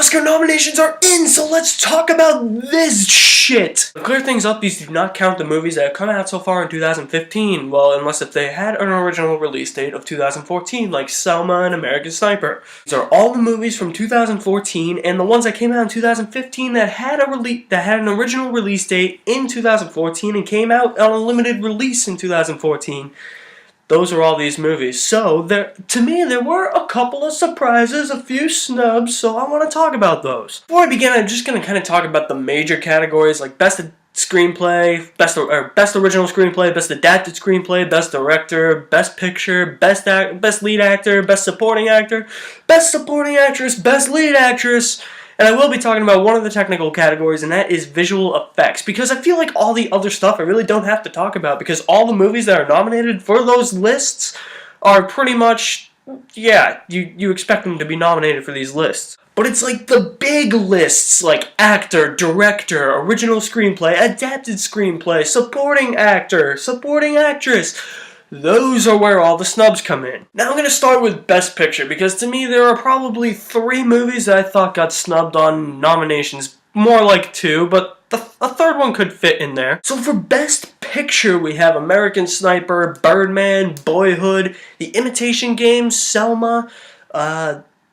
Oscar nominations are in, so let's talk about this shit! To clear things up, these do not count the movies that have come out so far in 2015, well, unless if they had an original release date of 2014, like Selma and American Sniper. These are all the movies from 2014, and the ones that came out in 2015 that had an original release date in 2014 and came out on a limited release in 2014. Those are all these movies. So, to me, there were a couple of surprises, a few snubs, so I want to talk about those. Before I begin, I'm just going to kind of talk about the major categories, like Best Screenplay, Best Original Screenplay, Best Adapted Screenplay, Best Director, Best Picture, Best Lead Actor, Best Supporting Actor, Best Supporting Actress, Best Lead Actress. And I will be talking about one of the technical categories, and that is visual effects. Because I feel like all the other stuff I really don't have to talk about, because all the movies that are nominated for those lists are pretty much, yeah, you expect them to be nominated for these lists. But it's like the big lists, like actor, director, original screenplay, adapted screenplay, supporting actor, supporting actress. Those are where all the snubs come in. Now I'm going to start with Best Picture, because to me there are probably 3 movies that I thought got snubbed on nominations. More like 2, but a third one could fit in there. So for Best Picture, we have American Sniper, Birdman, Boyhood, The Imitation Game, Selma,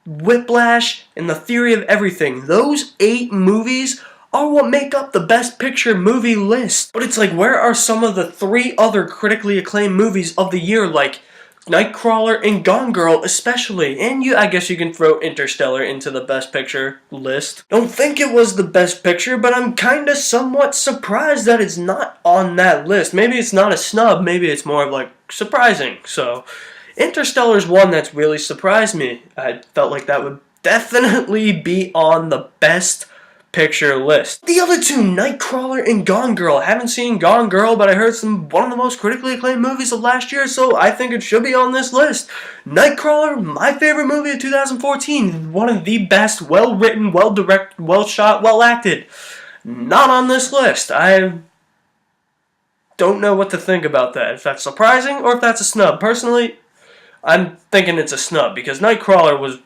Whiplash, and The Theory of Everything. Those 8 movies are what make up the Best Picture movie list. But it's like, where are some of the 3 other critically acclaimed movies of the year, like Nightcrawler and Gone Girl especially? And I guess you can throw Interstellar into the Best Picture list. Don't think it was the Best Picture, but I'm kinda somewhat surprised that it's not on that list. Maybe it's not a snub, maybe it's more of like surprising. So, Interstellar's one that's really surprised me. I felt like that would definitely be on the Best Picture list. The other 2, Nightcrawler and Gone Girl. I haven't seen Gone Girl, but I heard it's one of the most critically acclaimed movies of last year, so I think it should be on this list. Nightcrawler, my favorite movie of 2014. One of the best, well-written, well-directed, well-shot, well-acted. Not on this list. I don't know what to think about that. If that's surprising or if that's a snub. Personally, I'm thinking it's a snub, because Nightcrawler was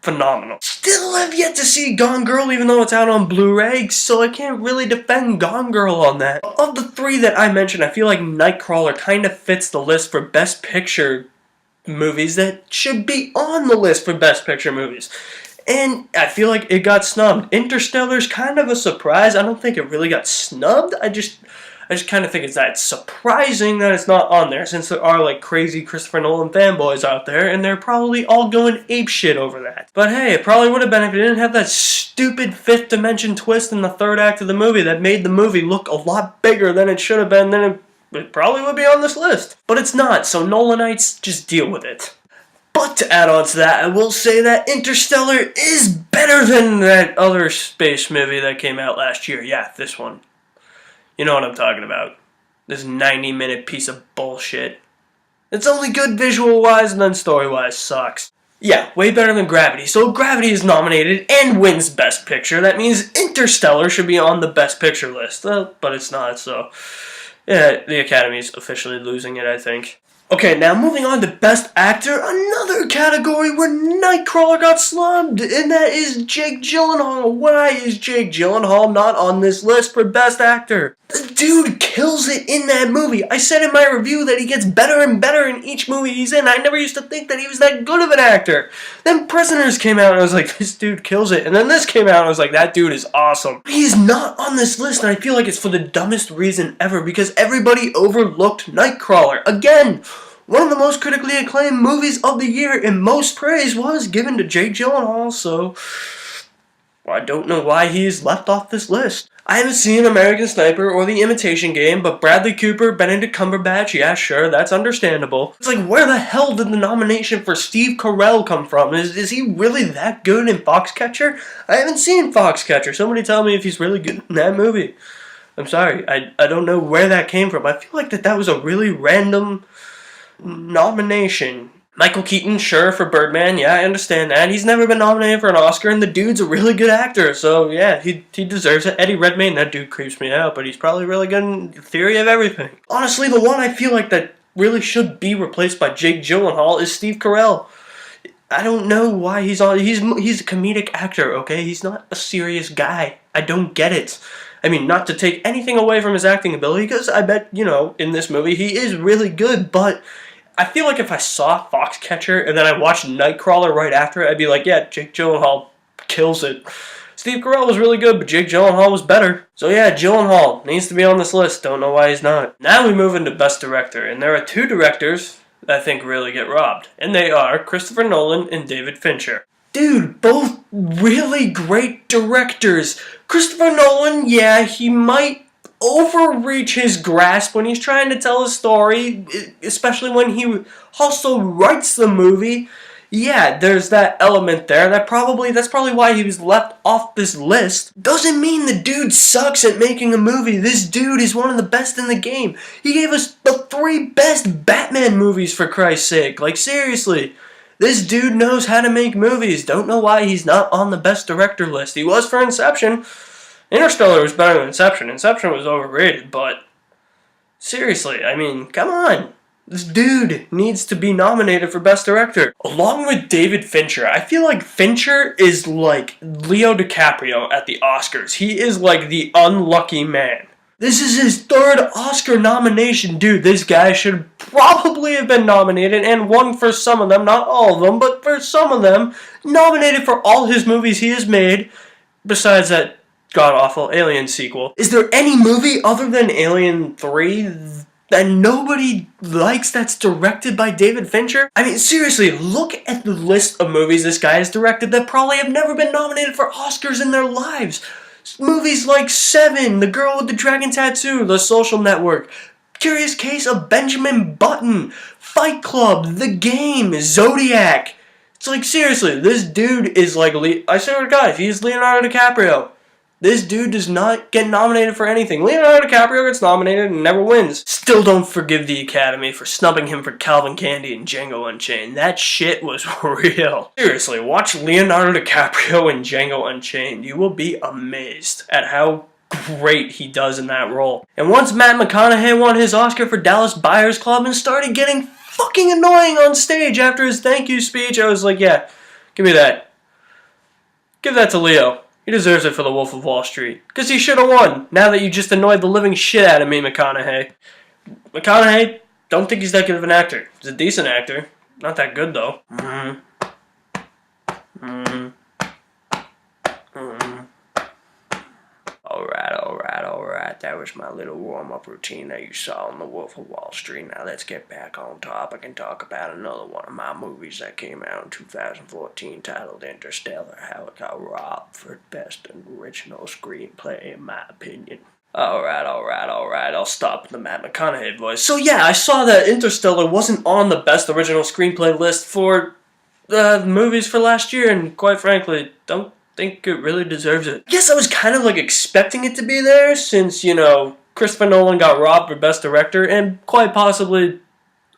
phenomenal. Still have yet to see Gone Girl, even though it's out on Blu-ray, so I can't really defend Gone Girl on that. Of the 3 that I mentioned, I feel like Nightcrawler kind of fits the list for Best Picture movies that should be on the list for Best Picture movies. And I feel like it got snubbed. Interstellar's kind of a surprise. I don't think it really got snubbed. I just kind of think it's that surprising that it's not on there, since there are like crazy Christopher Nolan fanboys out there, and they're probably all going apeshit over that. But hey, it probably would have been if it didn't have that stupid 5th dimension twist in the 3rd act of the movie that made the movie look a lot bigger than it should have been. Then it probably would be on this list. But it's not, so Nolanites, just deal with it. But to add on to that, I will say that Interstellar is better than that other space movie that came out last year. Yeah, this one. You know what I'm talking about. This 90-minute piece of bullshit. It's only good visual-wise, and then story-wise sucks. Yeah, way better than Gravity. So Gravity is nominated and wins Best Picture. That means Interstellar should be on the Best Picture list. But it's not, so yeah, the Academy's officially losing it, I think. Okay, now moving on to Best Actor, another category where Nightcrawler got snubbed, and that is Jake Gyllenhaal. Why is Jake Gyllenhaal not on this list for Best Actor? The dude kills it in that movie. I said in my review that he gets better and better in each movie he's in. I never used to think that he was that good of an actor. Then Prisoners came out and I was like, this dude kills it. And then this came out and I was like, that dude is awesome. He's not on this list, and I feel like it's for the dumbest reason ever, because everybody overlooked Nightcrawler. Again, one of the most critically acclaimed movies of the year, and most praise was given to Jake Gyllenhaal, so I don't know why he's left off this list. I haven't seen American Sniper or The Imitation Game, but Bradley Cooper, Benedict Cumberbatch, yeah, sure, that's understandable. It's like, where the hell did the nomination for Steve Carell come from? Is he really that good in Foxcatcher? I haven't seen Foxcatcher. Somebody tell me if he's really good in that movie. I'm sorry, I don't know where that came from. I feel like that was a really random nomination. Michael Keaton, sure, for Birdman, yeah, I understand that. He's never been nominated for an Oscar, and the dude's a really good actor, so yeah, he deserves it. Eddie Redmayne, that dude creeps me out, but he's probably really good in Theory of Everything. Honestly, the one I feel like that really should be replaced by Jake Gyllenhaal is Steve Carell. I don't know why he's on. He's a comedic actor, okay? He's not a serious guy. I don't get it. I mean, not to take anything away from his acting ability, because I bet, in this movie he is really good, but I feel like if I saw Foxcatcher and then I watched Nightcrawler right after it, I'd be like, yeah, Jake Gyllenhaal kills it. Steve Carell was really good, but Jake Gyllenhaal was better. So yeah, Gyllenhaal needs to be on this list. Don't know why he's not. Now we move into Best Director, and there are two directors that I think really get robbed. And they are Christopher Nolan and David Fincher. Dude, both really great directors. Christopher Nolan, yeah, he might overreach his grasp when he's trying to tell a story, especially when he also writes the movie. Yeah, there's that element there. That's probably why he was left off this list. Doesn't mean the dude sucks at making a movie. This dude is one of the best in the game. He gave us the 3 best Batman movies, for Christ's sake. Like, seriously. This dude knows how to make movies. Don't know why he's not on the best director list. He was for Inception. Interstellar was better than Inception. Inception was overrated, but seriously, I mean, come on. This dude needs to be nominated for Best Director. Along with David Fincher, I feel like Fincher is like Leo DiCaprio at the Oscars. He is like the unlucky man. This is his 3rd Oscar nomination. Dude, this guy should probably have been nominated and won for some of them. Not all of them, but for some of them. Nominated for all his movies he has made, besides that god-awful Alien sequel. Is there any movie other than Alien 3 that nobody likes that's directed by David Fincher? I mean, seriously, look at the list of movies this guy has directed that probably have never been nominated for Oscars in their lives. Movies like Seven, The Girl with the Dragon Tattoo, The Social Network, Curious Case of Benjamin Button, Fight Club, The Game, Zodiac. It's like, seriously, this dude is like, I swear to God, if he's Leonardo DiCaprio, this dude does not get nominated for anything. Leonardo DiCaprio gets nominated and never wins. Still don't forgive the Academy for snubbing him for Calvin Candy and Django Unchained. That shit was real. Seriously, watch Leonardo DiCaprio in Django Unchained. You will be amazed at how great he does in that role. And once Matt McConaughey won his Oscar for Dallas Buyers Club and started getting fucking annoying on stage after his thank you speech, I was like, yeah, give me that. Give that to Leo. He deserves it for The Wolf of Wall Street. Because he should have won, now that you just annoyed the living shit out of me, McConaughey. McConaughey, don't think he's that good of an actor. He's a decent actor. Not that good, though. Alright. That was my little warm-up routine that you saw on The Wolf of Wall Street. Now let's get back on topic and talk about another one of my movies that came out in 2014 titled Interstellar, how it got robbed for Best Original Screenplay, in my opinion. Alright, I'll stop with the Matt McConaughey voice. So yeah, I saw that Interstellar wasn't on the Best Original Screenplay list for movies for last year, and quite frankly, don't think it really deserves it. I guess I was kind of like expecting it to be there since, Christopher Nolan got robbed for Best Director and quite possibly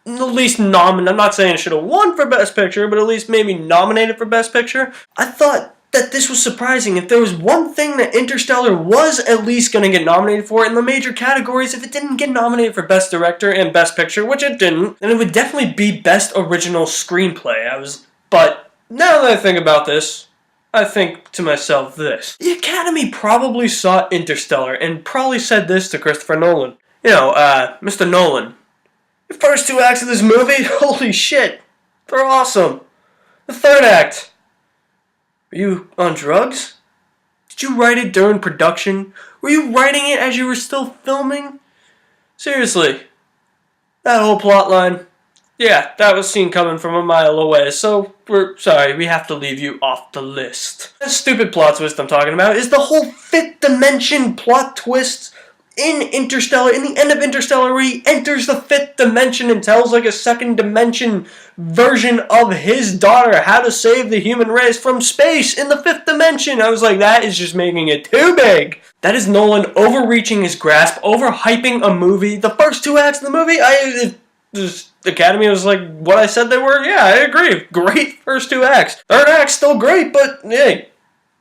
at least nominated. I'm not saying it should have won for Best Picture, but at least maybe nominated for Best Picture. I thought that this was surprising. If there was one thing that Interstellar was at least going to get nominated for in the major categories, if it didn't get nominated for Best Director and Best Picture, which it didn't, then it would definitely be Best Original Screenplay. But now that I think about this, I think to myself this. The Academy probably saw Interstellar and probably said this to Christopher Nolan. Mr. Nolan, the first 2 acts of this movie, holy shit, they're awesome. The 3rd act, were you on drugs? Did you write it during production? Were you writing it as you were still filming? Seriously, that whole plot line, yeah, that was seen coming from a mile away, so we're sorry, we have to leave you off the list. The stupid plot twist I'm talking about is the whole 5th dimension plot twist in Interstellar, in the end of Interstellar, where he enters the 5th dimension and tells like a 2nd dimension version of his daughter how to save the human race from space in the 5th dimension. I was like, that is just making it too big. That is Nolan overreaching his grasp, overhyping a movie. The first 2 acts of the movie, the Academy was like, what I said they were? Yeah, I agree. Great first 2 acts. 3rd act's still great, but hey,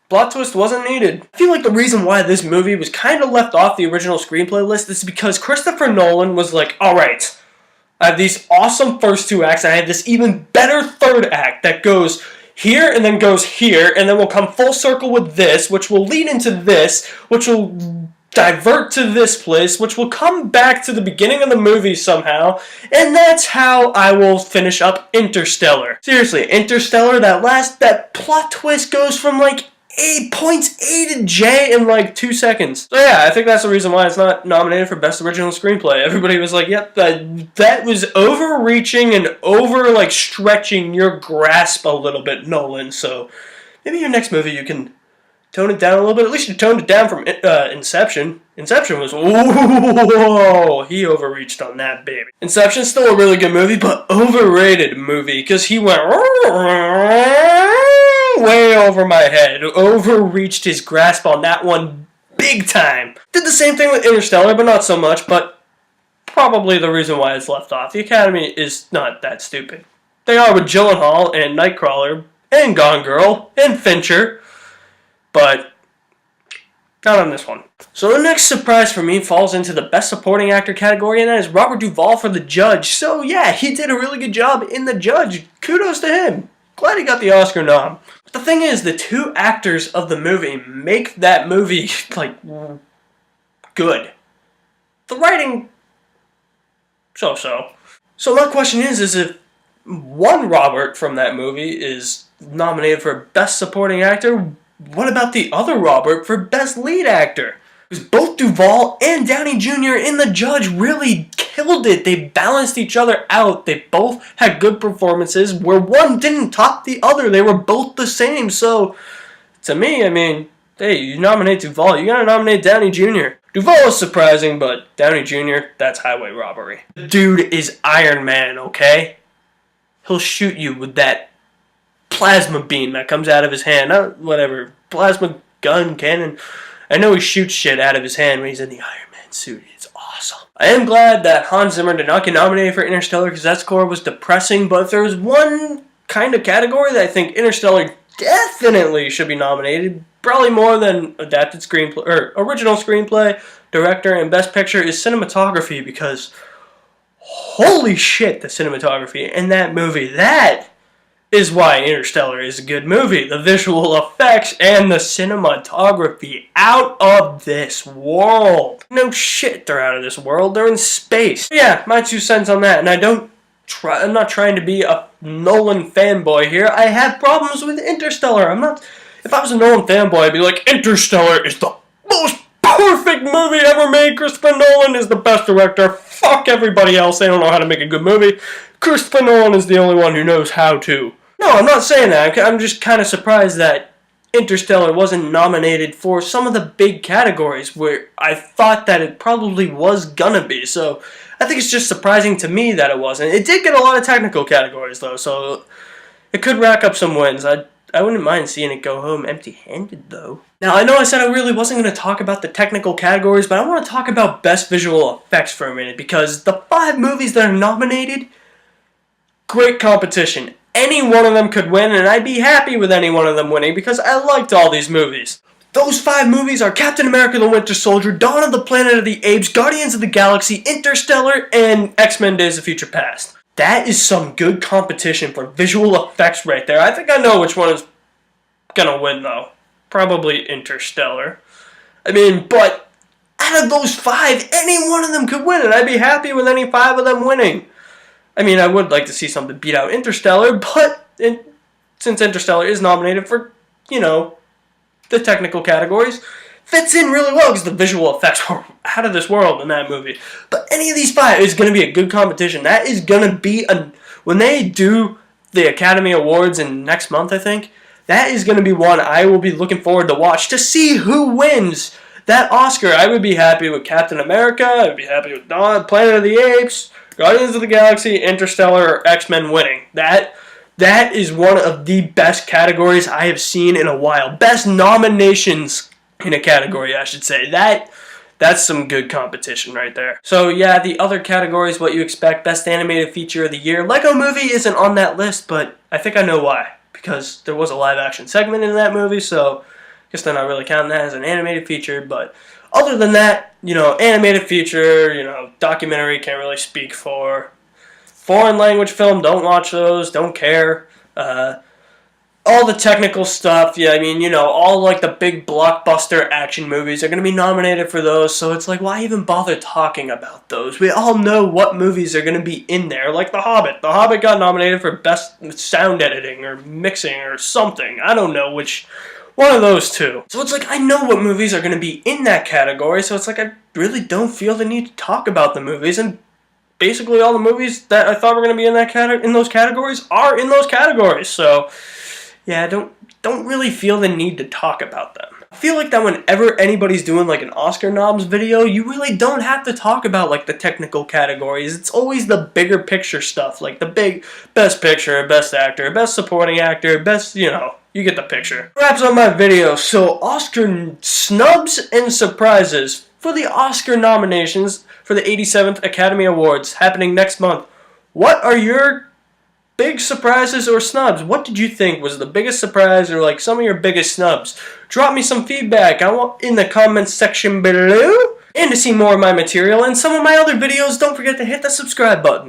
plot twist wasn't needed. I feel like the reason why this movie was kind of left off the original screenplay list is because Christopher Nolan was like, alright, I have these awesome first two acts, and I have this even better third act that goes here and then goes here, and then we'll come full circle with this, which will lead into this, which will divert to this place, which will come back to the beginning of the movie somehow, and that's how I will finish up Interstellar. Seriously, Interstellar, that plot twist goes from like points A to J in like 2 seconds. So yeah, I think that's the reason why it's not nominated for Best Original Screenplay. Everybody was like, yep, that was overreaching and over like stretching your grasp a little bit, Nolan. So maybe your next movie you can tone it down a little bit. At least you toned it down from Inception. Inception was, whoa, he overreached on that, baby. Inception's still a really good movie, but overrated movie, because he went way over my head. Overreached his grasp on that one big time. Did the same thing with Interstellar, but not so much, but probably the reason why it's left off. The Academy is not that stupid. They are with Gyllenhaal and Nightcrawler and Gone Girl and Fincher, but not on this one. So the next surprise for me falls into the Best Supporting Actor category, and that is Robert Duvall for The Judge. So yeah, he did a really good job in The Judge. Kudos to him. Glad he got the Oscar nom. But the thing is, the two actors of the movie make that movie, like, good. The writing, so-so. So my question is if one Robert from that movie is nominated for Best Supporting Actor, what about the other Robert for Best Lead Actor? Because both Duvall and Downey Jr. in The Judge really killed it. They balanced each other out. They both had good performances where one didn't top the other. They were both the same. So, to me, I mean, hey, you nominate Duvall, you gotta nominate Downey Jr. Duvall is surprising, but Downey Jr., that's highway robbery. The dude is Iron Man, okay? He'll shoot you with that plasma beam that comes out of his hand. Whatever. Plasma gun, cannon. I know he shoots shit out of his hand when he's in the Iron Man suit. It's awesome. I am glad that Hans Zimmer did not get nominated for Interstellar because that score was depressing, but if there was one kind of category that I think Interstellar definitely should be nominated, probably more than adapted screenplay or original screenplay, director, and best picture, is cinematography, because holy shit, the cinematography in that movie, that is why Interstellar is a good movie. The visual effects and the cinematography, out of this world. No shit, they're out of this world. They're in space. Yeah, my 2 cents on that. And I'm not trying to be a Nolan fanboy here. I have problems with Interstellar. If I was a Nolan fanboy, I'd be like, Interstellar is the most perfect movie ever made. Christopher Nolan is the best director. Fuck everybody else. They don't know how to make a good movie. Christopher Nolan is the only one who knows how to. No, I'm not saying that. I'm just kind of surprised that Interstellar wasn't nominated for some of the big categories where I thought that it probably was gonna be. So I think it's just surprising to me that it wasn't. It did get a lot of technical categories though, so it could rack up some wins. I wouldn't mind seeing it go home empty-handed though. Now I know I said I really wasn't going to talk about the technical categories, but I want to talk about best visual effects for a minute, because the 5 movies that are nominated, great competition. Any one of them could win, and I'd be happy with any one of them winning because I liked all these movies. Those 5 movies are Captain America the Winter Soldier, Dawn of the Planet of the Apes, Guardians of the Galaxy, Interstellar, and X-Men Days of Future Past. That is some good competition for visual effects right there. I think I know which one is gonna win though. Probably Interstellar. I mean, but out of those 5, any one of them could win, and I'd be happy with any 5 of them winning. I mean, I would like to see something beat out Interstellar, but since Interstellar is nominated for, the technical categories, fits in really well because the visual effects were out of this world in that movie. But any of these 5 is going to be a good competition. That is going to be when they do the Academy Awards in next month, I think, that is going to be one I will be looking forward to watch to see who wins that Oscar. I would be happy with Captain America. I would be happy with Dawn, Planet of the Apes, Guardians of the Galaxy, Interstellar, or X-Men winning. That is one of the best categories I have seen in a while. Best nominations in a category, I should say. That's some good competition right there. So yeah, the other categories, what you expect. Best Animated Feature of the Year. Lego Movie isn't on that list, but I think I know why. Because there was a live action segment in that movie, so I guess they're not really counting that as an animated feature. But other than that, animated feature, documentary, can't really speak for. Foreign language film, don't watch those, don't care. All the technical stuff, yeah, I mean, you know, all like the big blockbuster action movies are going to be nominated for those, so it's like, why even bother talking about those? We all know what movies are going to be in there, like The Hobbit. The Hobbit got nominated for Best Sound Editing or Mixing or something. I don't know which one of those two. So it's like, I know what movies are going to be in that category, so it's like, I really don't feel the need to talk about the movies, and basically all the movies that I thought were going to be in those categories are in those categories, so yeah, I don't really feel the need to talk about them. I feel like that whenever anybody's doing like an Oscar noms video, you really don't have to talk about like the technical categories. It's always the bigger picture stuff, like the big best picture, best actor, best supporting actor, best, you know, you get the picture. Wraps up my video. So Oscar snubs and surprises for the Oscar nominations for the 87th Academy Awards happening next month. What are your big surprises or snubs? What did you think was the biggest surprise or like some of your biggest snubs? Drop me some feedback in the comments section below. And to see more of my material and some of my other videos, don't forget to hit the subscribe button.